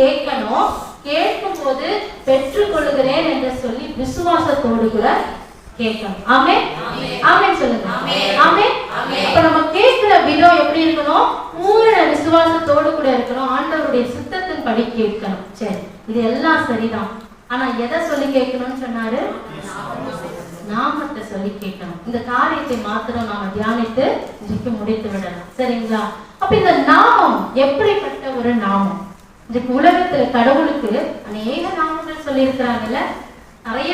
கேட்கணும். கேட்கும் போது பெற்றுக்கொள்கிறேன் என்று சொல்லி விசுவாசத்தோடு கூட கேட்கணும். ஆமென் ஆமென் சொல்லுங்க. ஆமென். அப்ப நம்ம கேட்கிற விதம் எப்படி இருக்கணும்? பூரண விசுவாசத்தோடு கூட இருக்கணும். ஆண்டவருடைய சித்தத்தின் படி கேட்கணும். சரி, இது எல்லாம் சரிதான். ஆனா எதை சொல்லி கேட்கணும்னு சொன்னாரு? நாமத்தை சொல்லி கேட்கணும். இந்த காரியத்தை மாத்திரம் நாம தியானித்து இன்றைக்கு முடித்து விடலாம். சரிங்களா? அப்ப இந்த நாமம் எப்படிப்பட்ட ஒரு நாமம்? இன்றைக்கு உலகத்துல கடவுளுக்கு அநேக நாமங்கள் சொல்லி இருக்கிறாங்கல்ல. நிறைய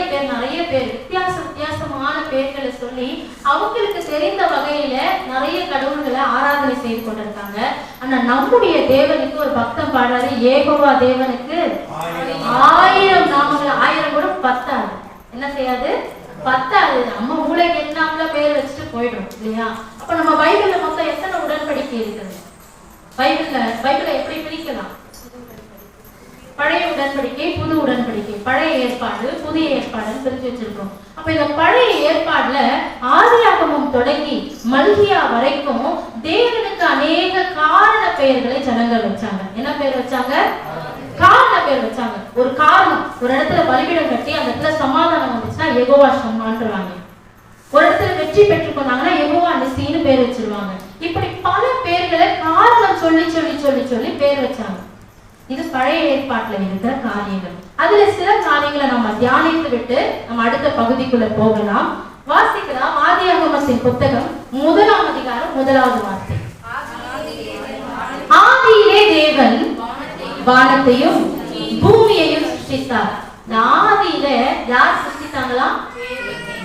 பேர் வித்தியாசமான பேர்களை சொல்லி அவங்களுக்கு தெரிந்த வகையில நிறைய கடவுள்களை ஆராதனை செய்து கொண்டிருக்காங்க. ஆனா நம்முடைய தேவனுக்கு ஒரு பக்தம் பாடுறாரு, யெகோவா தேவனுக்கு 1000 நாமங்கள். 1000 கூட பத்தாது. என்ன செய்யாது? பத்தாது. நம்ம மூளைக்கு என்னாமல பேர் வச்சுட்டு போயிடும் இல்லையா? அப்ப நம்ம பைபிள்ல மொத்தம் எத்தனை உடன்படிக்கை இருக்குது? பைபிளை எப்படி பிரிக்கலாம்? பழைய உடன்படிக்கை, புது உடன்படிக்கை, பழைய ஏற்பாடு, புதிய ஏற்பாடுன்னு பிரிச்சு வச்சிருக்கோம். அப்ப இந்த பழைய ஏற்பாடுல ஆதியாகமம் தொடங்கி மல்கியா வரைக்கும் தேவனுக்கு அநேக காரண பெயர்களை ஜனங்கள் வச்சாங்க. என்ன பேர் வச்சாங்க? காரண பேர் வச்சாங்க. ஒரு காரணம், ஒரு இடத்துல பலிபீடம் கட்டி அந்த இடத்துல சமாதானம் வந்துச்சுன்னா யெகோவா ஷம்மான்றாங்க. ஒரு இடத்துல வெற்றி பெற்று கொண்டாங்கன்னா யெகோவா நிசின்னு பேர் வச்சிருவாங்க. இப்படி பல பேர்களை காரணம் சொல்லி சொல்லி சொல்லி சொல்லி பேர் வச்சாங்க. இது பழைய ஏற்பாட்டுல இருக்கிற காரியங்கள். அதுல சில காரியங்களை நம்ம தியானித்து விட்டு நம்ம அடுத்த பகுதிக்குள்ள போகலாம். வாசிக்கலாம். ஆதியாகமத்தின் புத்தகம் 1ஆம் அதிகாரம் 1வது வார்த்தை. ஆதியிலே தேவன் வானத்தையும் பூமியையும் சிருஷ்டித்தார். ஆதியில யார் சிருஷ்டித்தாங்களா?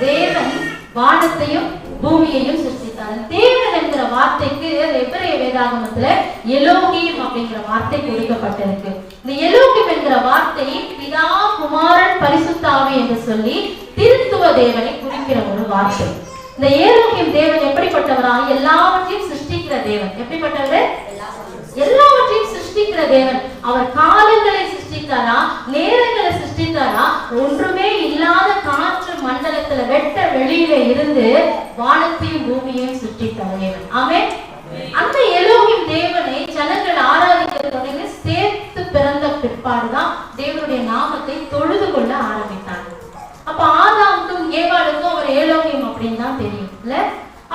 தேவன் வானத்தையும் பூமியையும் சிருஷ்டித்தார். தேவன் என்கிற வார்த்தைக்கு எபிரேய வேதாகமத்துல எலோகிம் அப்படிங்கிற வார்த்தை கொடுக்கப்பட்டிருக்கு. இந்த எலோகிம் என்கிற வார்த்தை பிதா, குமாரன், பரிசுத்த ஆவி என்று சொல்லி திருத்துவ தேவனை குறிக்கிற ஒரு வார்த்தை. இந்த எலோகிம் தேவன் எப்படிப்பட்டவரா? எல்லாவற்றையும் சிருஷ்டிக்கிற தேவன். எப்படிப்பட்டவர்? எல்லாவற்றையும் சிருஷ்டிக்கிற தேவன். அவர் காலங்களை சிருஷ்டித்தாரா? நேரங்களை சிருஷ்டித்தாரா? ஒன்றுமே இல்லாத காற்று மண்டலத்துல வெட்ட வெளியில இருந்து வானத்தையும் பூமியையும் சிருஷ்டித்த தேவன். ஆமென். அந்த எலோகிம் தேவனை ஜனங்கள் ஆராதிக்கிறதுக்கு சேர்த்து பிறந்த பிற்பாடுதான் தேவனுடைய நாமத்தை தொழுது கொள்ள ஆரம்பித்தாங்க. அப்ப ஆதாமுக்கும் ஏவாளுக்கும் அவர் எலோகிம் அப்படின்னு தான் தெரியும் இல்ல?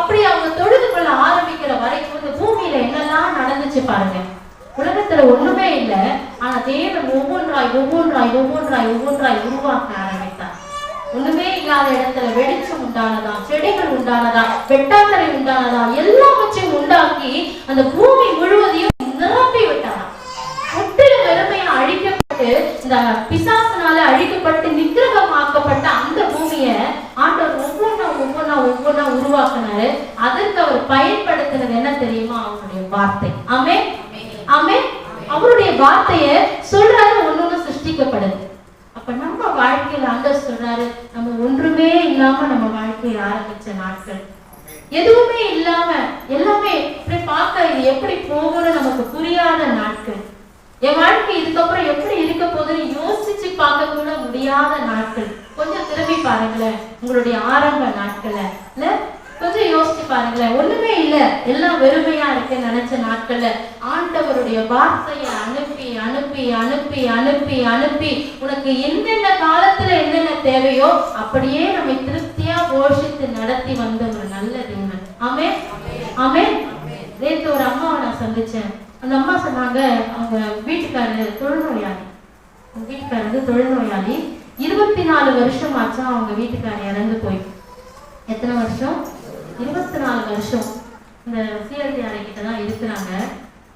அப்படி அவங்க தொழுது கொள்ள ஆரம்பிக்கிற வரைக்கும் இந்த பூமியில என்னெல்லாம் நடந்துச்சு பாருங்க. உலகத்துல ஒண்ணுமே இல்ல. ஆனா தேவன் ஒவ்வொன்றாய் உருவாக்க ஆரம்பித்தார். ஒண்ணுமே இல்லாத இடத்துல வெளிச்சம் உண்டானதா, செடிகள் உண்டானதா, வெட்டாந்தரை உண்டானதா, எல்லாவற்றையும் உண்டாக்கி அந்த பூமி முழுவதையும் நிரப்பி விட்டாராம். முற்றிலும் வெறுமையா அழிக்கப்பட்டு இந்த பிசாசினால அழிக்கப்பட்டு நிக்கிரகமாக்கப்பட்ட அந்த பூமியை ஆண்டவர் ஒவ்வொன்னா உருவாக்குனாரு. அதற்கு அவர் பயன்படுத்தினது என்ன தெரியுமா? அவருடைய வார்த்தை. ஆமென் ஆமென். அவருடைய வார்த்தையை சொல்றாரு, ஒன்னொன்னு சிருஷ்டிக்கப்படுது. அப்ப நம்ம வாழ்க்கையில ஆண்டவர் சொல்றாரு, நம்ம ஒன்றுமே இல்லாம நம்ம வாழ்க்கையை ஆரம்பிச்ச நாட்கள், எதுவுமே இல்லாம எல்லாமே இப்படி பார்க்க இது எப்படி போகும்னு நமக்கு புரியாத நாட்கள், என் வாழ்க்கை இதுக்கப்புறம் எப்படி இருக்க போகுதுன்னு யோசிச்சு பார்க்க கூட முடியாத நாட்கள். கொஞ்சம் திரும்பி பாருங்களேன் உங்களுடைய ஆரம்ப நாட்களை இல்ல, கொஞ்சம் யோசிச்சு பாருங்களேன். ஒண்ணுமே இல்ல, எல்லாம் வெறுமையா இருக்கு நினைச்ச நாட்கள்ல ஆண்டவருடைய வார்த்தையை அனுப்பி அனுப்பி அனுப்பி அனுப்பி அனுப்பி உனக்கு என்னென்ன காலத்துல என்னென்ன தேவையோ அப்படியே நம்மை திருப்தியா போஷித்து நடத்தி வந்த ஒரு நல்ல தேவன். ஆமென் ஆமென். நேற்று ஒரு அம்மாவை நான் சந்திச்சேன். அந்த அம்மா சொன்னாங்க, அவங்க வீட்டுக்காரரு தொழுநோயாளி. அவங்க வீட்டுக்காரரு தொழுநோயாளி. 24 வருஷம் ஆச்சா அவங்க வீட்டுக்காரர் இறந்து போய். எத்தனை வருஷம்? 24 வருஷம். இந்த சிஎல்டி அறைக்கிட்டதான் இருக்கிறாங்க.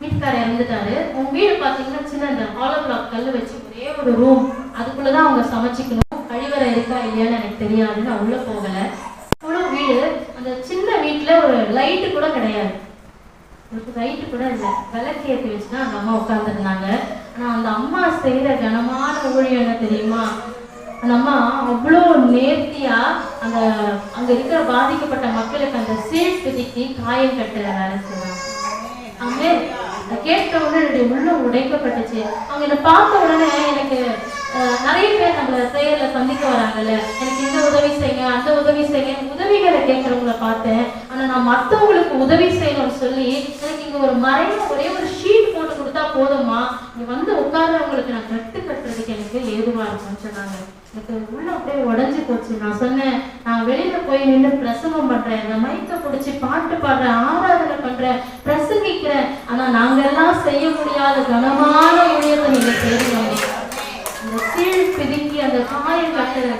வீட்டுக்காரர் இறந்துட்டாரு. உங்க வீடு பாத்தீங்கன்னா சின்ன இந்த ஹாலோ பிளாக் கல் வச்சு ஒரே ஒரு ரூம், அதுக்குள்ளதான் அவங்க சமைச்சிக்கணும். கழிவறை இருக்கா இல்லையான்னு எனக்கு தெரியாது, நான் உள்ள போகல. அவ்வளோ வீடு. அந்த சின்ன வீட்டுல ஒரு லைட்டு கூட கிடையாது, லைட்டு கூட இல்லை. விளக்கு ஏற்றி வச்சுதான் அந்த அம்மா உட்காந்துருந்தாங்க. ஆனா அந்த அம்மா செய்யற கனமான ஊழியம் என்ன தெரியுமா? அந்த அம்மா அவ்வளோ நேர்த்தியா அந்த அங்க இருக்கிற பாதிக்கப்பட்ட மக்களுக்கு அந்த சீட் பிதிக்கி காயம் கட்டுற வேலை செய்வாங்க. அவங்க கேட்ட உடனே என்னுடைய உள்ளம் உடைக்கப்பட்டுச்சு. அவங்க என்னை பார்த்த உடனே எனக்கு நிறைய பேர் நம்ம பிரேயர்ல சந்திக்க வராங்கல்ல, எனக்கு இந்த உதவி செய்யுங்க அந்த உதவி செய்யுங்க, உதவிகளை கேட்கறவங்களை பார்த்தேன். ஆனா நான் மற்றவங்களுக்கு உதவி செய்யணும்னு சொல்லி எனக்கு இங்க ஒரு மறைவு ஒரே ஒரு ஷீட் போட்டு கொடுத்தா போதுமா, நீ வந்து உட்கார்றவங்களுக்கு நான் கட்டுறதுக்கு எனக்கு ஏதுவா இருக்கும்னு சொன்னாங்க. எனக்கு உள்ள அப்படியே உடஞ்சி போச்சு. நான் சொன்னேன், நான் வெளியில போய் நின்று பிரசவம் பண்றேன், இந்த மைக்க பிடிச்சி பாட்டு பாடுறேன், ஆராதனை பண்றேன், பிரசங்கிக்கிறேன், ஆனா நாங்க எல்லாம் செய்ய முடியாத கனமான ஊழியத்தை நீங்க செய்யணும். அந்த கீழ் பிதுக்கி அந்த காயம் கட்டுற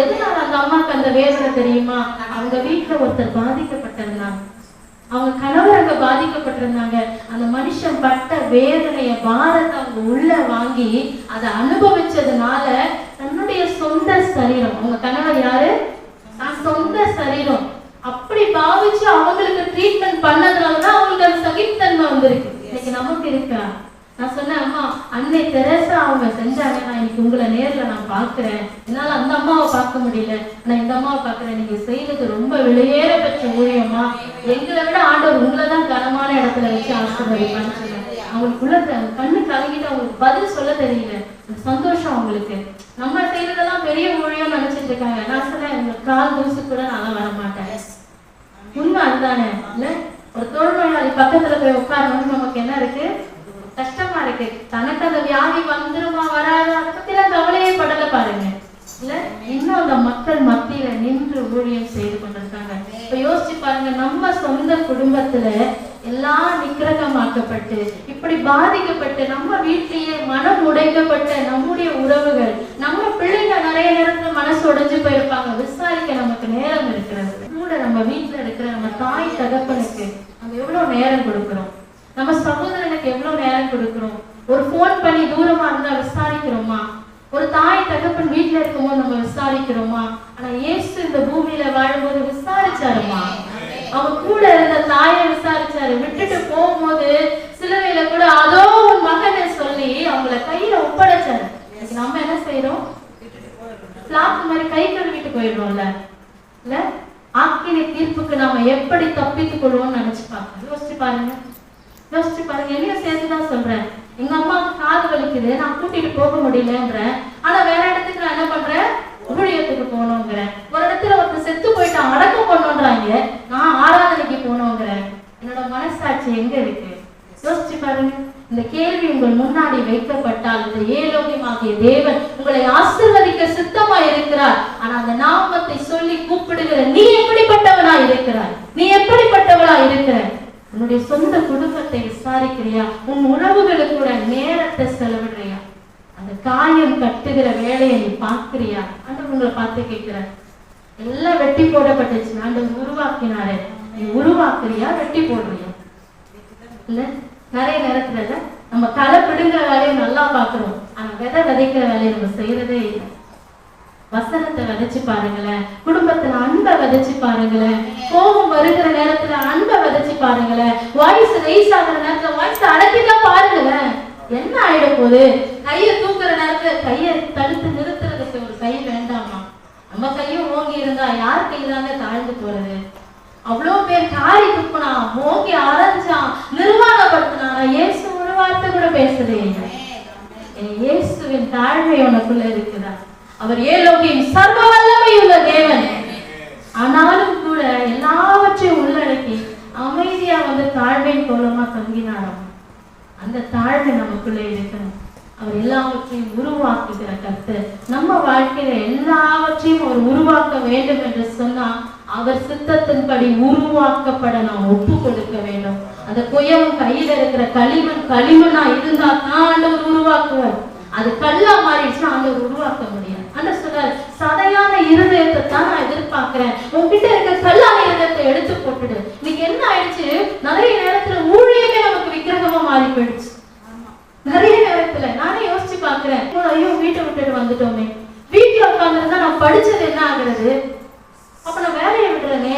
எதனால அந்த அம்மாவுக்கு அந்த வேதனை தெரியுமா? அவங்க வீட்டுல ஒருத்தர் பாதிக்கப்பட்டிருந்தாங்க, அவங்க கணவர் அங்க பாதிக்கப்பட்டிருந்தாங்க. அந்த மனுஷன் பட்ட வேதனைய பாரத்தை அவங்க உள்ள வாங்கி அதை அனுபவிச்சதுனால தன்னுடைய சொந்த சரீரம், அவங்க கணவர் யாரு, நான் சொந்த சரீரம் அப்படி பாவிச்சு அவங்களுக்கு ட்ரீட்மெண்ட் பண்ணதுனாலதான் அவங்களுக்கு அந்த சகிப்புத்தன்மை வந்திருக்கு. இன்னைக்கு நமக்கு இருக்கா? நான் சொன்னேன், அம்மா அன்னை தெரசா அவங்க செஞ்சாங்க, நான் இன்னைக்கு உங்களை நேர்ல நான் பாக்குறேன், என்னால அந்த அம்மாவை பார்க்க முடியல, நான் இந்த அம்மாவை பாக்குறேன், நீங்க செய்யறது ரொம்ப வெளியேற பெற்ற ஊழியமா, எங்களை விட ஆண்டவர் உங்களைதான் கனமான இடத்துல வச்சு ஆசீர்வதிப்பான்னு சொன்னேன். அவங்களுக்குள்ள கண்ணு கலங்கிட்டு அவங்களுக்கு பதில் சொல்ல தெரியல, சந்தோஷம் அவங்களுக்கு. நம்ம செய்யறதெல்லாம் பெரிய ஊழியம் நினைச்சிட்டு இருக்காங்க. நான் சொன்னேன், உங்க கால் தூசு கூட நான் வர மாட்டேன். உண்மை அதுதானே இல்ல? ஒரு தோல்நோயாளி பக்கத்துல போய் உட்காரணும்னு நமக்கு என்ன இருக்கு, கஷ்டமா இருக்கு. தனக்கு அந்த வியாதி வந்துருமா வராது அதை பத்தி எல்லாம் கவலையே படல பாருங்க இல்ல. இன்னும் அந்த மக்கள் மத்தியில நின்று ஊழியம் செய்து கொண்டிருக்காங்க. இப்ப யோசிச்சு பாருங்க, நம்ம சொந்த குடும்பத்துல எல்லாம் நிக்கிரகமாக்கப்பட்டு இப்படி பாதிக்கப்பட்டு நம்ம வீட்டிலேயே மனம் உடைக்கப்பட்ட நம்முடைய உறவுகள், நம்ம பிள்ளைங்க நிறைய நேரத்துல மனசு உடைஞ்சு போயிருப்பாங்க. விசாரிக்க நமக்கு நேரம் இருக்கிறது கூட. நம்ம வீட்டுல இருக்கிற நம்ம தாய் தகப்பனுக்கு நம்ம எவ்வளவு நேரம் கொடுக்கிறோம், நம்ம சகோதரனுக்கு எவ்வளவு நேரம் கொடுக்கிறோம். ஒரு போன் பண்ணி தூரமா இருந்தா விசாரிக்கிறோமா? ஒரு தாய் தகப்பன் வீட்டுல இருக்கும்போது நம்ம விசாரிக்கிறோமா? ஆனா இயேசு இந்த பூமியில வாழும்போது விசாரிச்சாருமா. அவங்க கூட இருந்த தாயை விசாரிச்சாரு. விட்டுட்டு போகும்போது சிலுவையில கூட அதோ உன் மகனை சொல்லி அவங்கள கையில ஒப்படைச்சாரு. நம்ம என்ன செய்யறோம்? பிளாக் மாதிரி கை கழுவிட்டு போயிடுறோம்ல இல்ல. ஆக்கினை தீர்ப்புக்கு நாம எப்படி தப்பித்துக் கொள்வோம்னு நினைச்சு பாருங்க, யோசிச்சு பாருங்க, யோசிச்சு பாருங்க. என்னையும் சேர்த்துதான் சொல்றேன். எங்க அம்மாவுக்கு காது வலிக்குது, நான் கூட்டிட்டு போக முடியலன்றேன். ஆனா வேற இடத்துக்கு நான் என்ன பண்றேன், ஊழியத்துக்கு போகணுங்கிறேன். ஒரு இடத்துல ஒருத்தர் செத்து போயிட்டான், அடக்கம் பண்ணணுன்றாங்க, நான் ஆராதனைக்கு போகணுங்கிறேன். என்னோட மனசாட்சி எங்க இருக்கு? யோசிச்சு பாருங்க. இந்த கேள்வி உங்கள் முன்னாடி வைக்கப்பட்டால், இந்த ஏலோகியமாகிய தேவன் உங்களை ஆசீர்வதிக்க சித்தமா இருக்கிறார். ஆனா அந்த நாமத்தை சொல்லி கூப்பிடுகிற நீ எப்படிப்பட்டவனா இருக்கிறாய்? நீ எப்படிப்பட்டவளா இருக்கிற? உன்னுடைய சொந்த குடும்பத்தை விசாரிக்கிறியா? உன் உறவுகளுக்கு கூட நேரத்தை செலவிடுறியா? அந்த காயம் கட்டுகிற வேலையை நீ பார்க்கிறியா? ஆண்டவர் உங்களை பார்த்து கேட்கிற. எல்லாம் வெட்டி போடப்பட்டுச்சு, ஆண்டவர் உருவாக்கினாரு. நீ உருவாக்குறியா வெட்டி போடுறியா? இல்ல நிறைய நேரத்துல இல்ல நம்ம களை பிடுங்கிற வேலையை நல்லா பாக்குறோம், ஆனா விதை விதைக்கிற வேலையை நம்ம செய்யறதே இல்லை. வசனத்தை விதைச்சு பாருங்களேன், குடும்பத்துல அன்பை விதைச்சு பாருங்களேன், கோபம் வருகிற நேரத்துல அன்பை விதைச்சு பாருங்களேன், வாய்ஸ் ரைஸ் ஆகிற நேரத்துல வாய்ஸ் அடக்கிதான் பாருங்களேன். என்ன ஆயிட போகுது? கையை தூக்குற நேரத்துல கையை தடுத்து நிறுத்துறதுக்கு ஒரு கை வேண்டாமா? நம்ம கையும் ஓங்கி இருந்தா யார் கையிலாங்க தாழ்ந்து போறது? அவ்வளவு பேர் காரி துப்புனா, ஓங்கி அரைஞ்சான், நிர்வாணப்படுத்தினா, இயேசு ஒரு வார்த்தை கூட பேசுறே இல்லை. இயேசுவின் தாழ்மை உனக்குள்ள இருக்குதா? அவர் ஏலோகியம் சர்வ வல்லமையுள்ள தேவன். ஆனாலும் கூட எல்லாவற்றையும் உள்ளடக்கி அமைதியா வந்து தாழ்மையின் கோலமா தங்கினாராம். அந்த தாழ்மை நமக்குள்ளே இருக்கணும். அவர் எல்லாவற்றையும் உருவாக்குகிற கர்த்தர். நம்ம வாழ்க்கையில எல்லாவற்றையும் அவர் உருவாக்க வேண்டும் என்று சொன்னா அவர் சித்தத்தின்படி உருவாக்கப்பட நாம் ஒப்பு கொடுக்க வேண்டும். அந்த குயவன் கையில இருக்கிற களிமண்ணா இருந்தா தான் ஆண்டவர் உருவாக்குவார். அது கல்லா மாறிடுச்சுன்னா ஆண்டவர் உருவாக்க முடியாது. ஆண்டவர் சொல்றாரு, சதையான இருதயத்தை தான் நான் எதிர்பார்க்கிறேன், உங்ககிட்ட இருக்க கல்லான இருதயத்தை எடுத்து போட்டுடு. இன்னைக்கு என்ன ஆயிடுச்சு, நிறைய நேரத்துல ஊழியமே நமக்கு விக்கிரகமா மாறி போயிடுச்சு. நிறைய நேரத்துல நானே யோசிச்சு பாக்குறேன், ஐயோ வீட்டை விட்டுட்டு வந்துட்டோமே, வீட்டுல உட்கார்ந்துருந்தா நான் படிச்சது என்ன ஆகுறது, அப்ப நான் வேலையை விடுறேனே,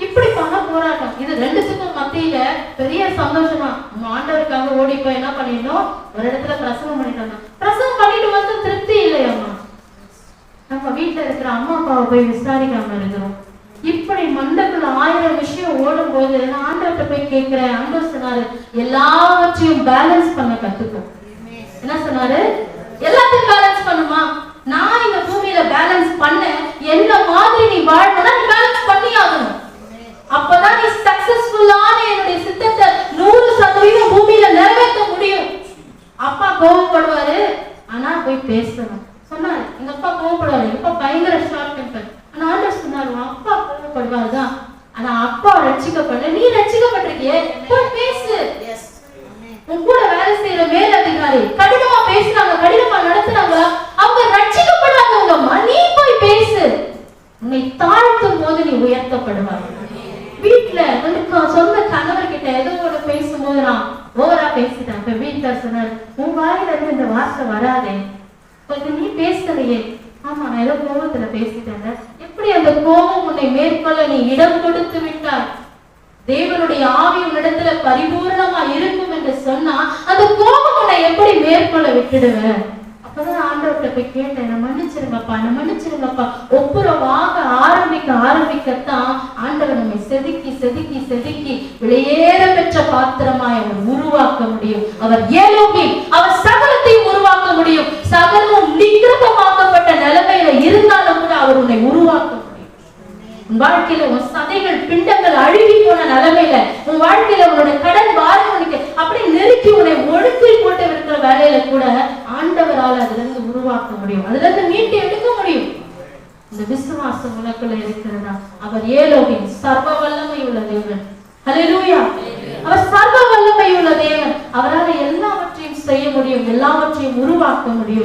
இப்படி பண்ண போராட்டம். இது ரெண்டுத்துக்கும் மத்தியில பெரிய சந்தோஷமா ஆண்டவருக்காக ஓடி போய் என்ன பண்ணிடணும், ஒரு இடத்துல பிரசவம் பண்ணிட்டோம். பிரசவம் பண்ணிட்டு வந்து திருப்தி இல்லையம்மா, நம்ம வீட்டுல இருக்கிற அம்மா அப்பாவை போய் விசாரிக்காம இருக்கிறோம். இப்படி மண்டக்குள்ள 1000 விஷயம் ஓடும் போது நான் ஆண்டவர்கிட்ட போய் கேட்கிறேன். ஆண்டவர் சொன்னாரு, எல்லாவற்றையும் பேலன்ஸ் பண்ண கத்துக்கும். என்ன சொன்னாரு? எல்லாத்தையும் பேலன்ஸ் பண்ணுமா? நான் இந்த பூமியில பேலன்ஸ் பண்ண என்ன மாதிரி நீ வாழணும்னா நீ பேலன்ஸ் பண்ணி ஆகணும். அப்பதான் நீ சக்சஸ்ஃபுல்லான என்னுடைய சித்தத்தை 100% பூமியில நிறைவேற்ற முடியும். கோவப்படுவாரு, ஆனா போய் பேசணும் சொன்னாரு. எங்க அப்பா கோவப்படுவாரு, எங்க அப்பா பயங்கர ஷார்ட் டெம்பர். ஆனா ஆண்டவர் சொன்னாரு, அப்பா கோவப்படுவாருதான், ஆனா அப்பா ரட்சிக்கப்பட, நீ ரட்சிக்கப்பட்டிருக்கியே, போய் பேசு. உன் கூட வேலை செய்யற மேல் அதிகாரி கடினமா பேசுறாங்க, கடினமா நடத்துறாங்க, அவங்க ரட்சிக்கப்படாதவங்கம்மா, நீ போய் பேசு. உன்னை தாழ்த்தும் போது நீ உயர்த்தப்படுவாய். வீட்டுல சொந்த கணவர்கிட்ட ஏதோ ஒண்ணு பேசும்போது நான் ஓவரா பேசிட்டேன். இப்ப வீட்டுல சொன்னாரு, உன் வாயில இருந்து இந்த வார்த்தை வராதே, கொஞ்சம் நீ பேசலையே. ஆமா, நான் ஏதோ கோபத்துல பேசிட்டேன். எப்படி அந்த கோபம் உன்னை மேற்கொள்ள நீ இடம் கொடுத்து விட்டாய்? தேவனுடைய ஆவி உன்னிடத்துல பரிபூர்ணமா இருக்கும் என்று சொன்னா அந்த கோபம் உன்னை எப்படி மேற்கொள்ள விட்டுடுவ? அப்பதான் ஆண்டவர்கிட்ட போய் கேட்டேன், நான் மன்னிச்சிருங்கப்பா. ஒப்புரவாக ஆரம்பிக்கத்தான் ஆண்டவர் நம்மை செதுக்கி செதுக்கி செதுக்கி வெளியேற பெற்ற பாத்திரமாய் அவர் உருவாக்க முடியும். அவர் ஏலோகி, அவர் சகலத்தையும் உருவாக்க முடியும். சகலமும் நிகிரகமாக்கப்பட்ட நிலைமையில இருந்தாலும் கூட அவர் உன்னை உருவாக்க முடியும். உன் வாழ்க்கையில உன் சதைகள் பிண்டங்கள் அழுகி போன நிலைமையில, உன் வாழ்க்கையில உன்னோட கடன் பாரம் உனக்கு அப்படி நெருக்கி உன்னை ஒடுக்கி போட்டு இருக்கிற வேலையில கூட ஆண்டவரால் அதுல இருந்து உருவாக்க முடியும், அதுல இருந்து மீட்டு எடுக்க முடியும். இந்த விசுவாசம் உனக்குள்ள இருக்கிறதா? அவர் ஏலோகின் சர்வ வல்லமை உள்ள தேவன். ஹல்லேலூயா. அவர் சர்வ வல்லமை உள்ள தேவன். அவரால் எல்லாவற்றையும் செய்ய முடியும், எல்லாவற்றையும் உருவாக்க முடியும்.